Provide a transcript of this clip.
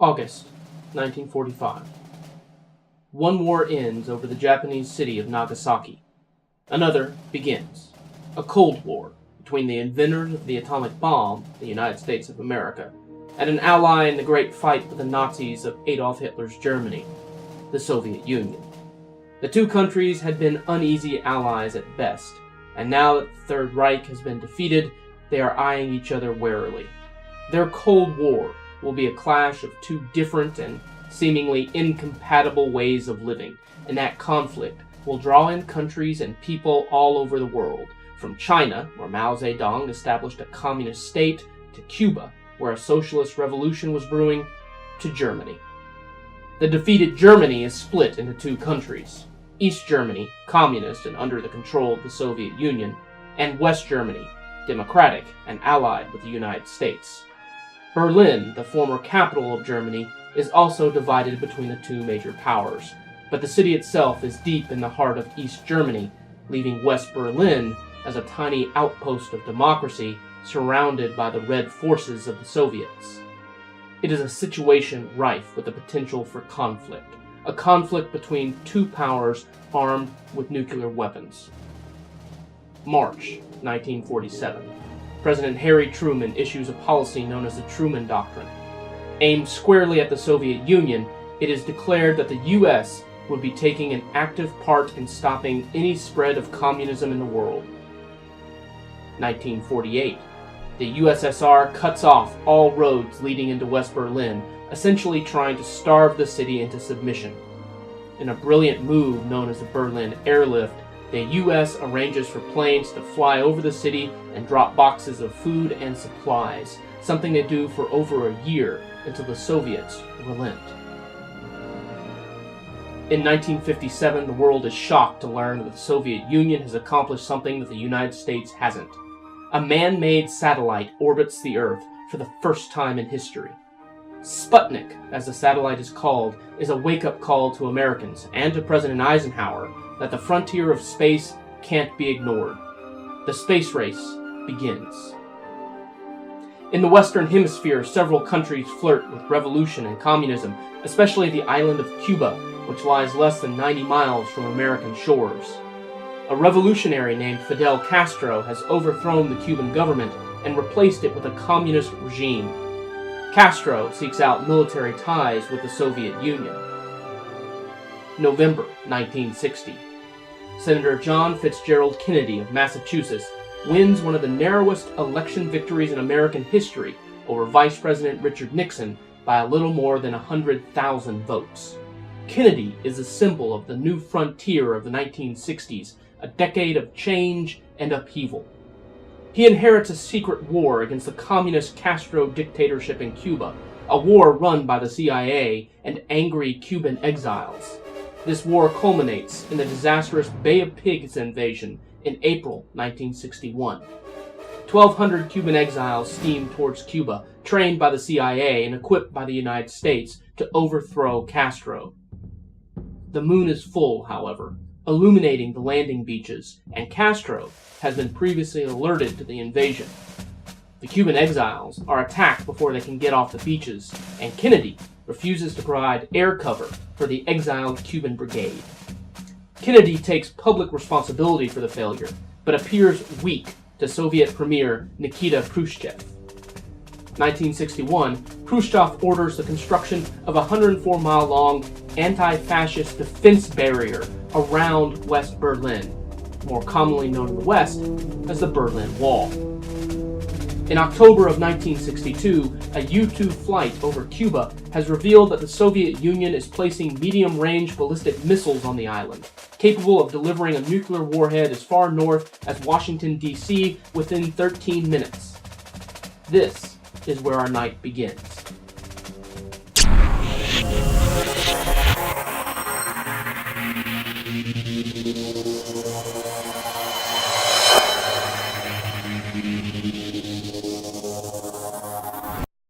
August 1945. One war ends over the Japanese city of Nagasaki. Another begins. A Cold War between the inventors of the atomic bomb, the United States of America, and an ally in the great fight with the Nazis of Adolf Hitler's Germany, the Soviet Union. The two countries had been uneasy allies at best, and now that the Third Reich has been defeated, they are eyeing each other warily. Their Cold War will be a clash of two different and seemingly incompatible ways of living, and that conflict will draw in countries and people all over the world, from China, where Mao Zedong established a communist state, to Cuba, where a socialist revolution was brewing, to Germany. The defeated Germany is split into two countries: East Germany, communist and under the control of the Soviet Union, and West Germany, democratic and allied with the United States. Berlin, the former capital of Germany, is also divided between the two major powers, but the city itself is deep in the heart of East Germany, leaving West Berlin as a tiny outpost of democracy surrounded by the Red forces of the Soviets. It is a situation rife with the potential for conflict, a conflict between two powers armed with nuclear weapons. March 1947. President Harry Truman issues a policy known as the Truman Doctrine. Aimed squarely at the Soviet Union, it is declared that the U.S. would be taking an active part in stopping any spread of communism in the world. 1948. The USSR cuts off all roads leading into West Berlin, essentially trying to starve the city into submission. In a brilliant move known as the Berlin Airlift, the U.S. arranges for planes to fly over the city and drop boxes of food and supplies, something they do for over a year until the Soviets relent. In 1957, the world is shocked to learn that the Soviet Union has accomplished something that the United States hasn't. A man-made satellite orbits the Earth for the first time in history. Sputnik, as the satellite is called, is a wake-up call to Americans and to President Eisenhower that the frontier of space can't be ignored. The space race begins. In the Western Hemisphere, several countries flirt with revolution and communism, especially the island of Cuba, which lies less than 90 miles from American shores. A revolutionary named Fidel Castro has overthrown the Cuban government and replaced it with a communist regime. Castro seeks out military ties with the Soviet Union. November 1960. Senator John Fitzgerald Kennedy of Massachusetts wins one of the narrowest election victories in American history over Vice President Richard Nixon by a little more than 100,000 votes. Kennedy is a symbol of the new frontier of the 1960s, a decade of change and upheaval. He inherits a secret war against the communist Castro dictatorship in Cuba, a war run by the CIA and angry Cuban exiles. This war culminates in the disastrous Bay of Pigs invasion in April 1961. 1,200 Cuban exiles steamed towards Cuba, trained by the CIA and equipped by the United States to overthrow Castro. The moon is full, however, illuminating the landing beaches, and Castro has been previously alerted to the invasion. The Cuban exiles are attacked before they can get off the beaches, and Kennedy refuses to provide air cover for the exiled Cuban brigade. Kennedy takes public responsibility for the failure, but appears weak to Soviet Premier Nikita Khrushchev. 1961, Khrushchev orders the construction of a 104-mile-long anti-fascist defense barrier around West Berlin, more commonly known in the West as the Berlin Wall. In October of 1962, a U-2 flight over Cuba has revealed that the Soviet Union is placing medium-range ballistic missiles on the island, capable of delivering a nuclear warhead as far north as Washington, D.C. within 13 minutes. This is where our night begins.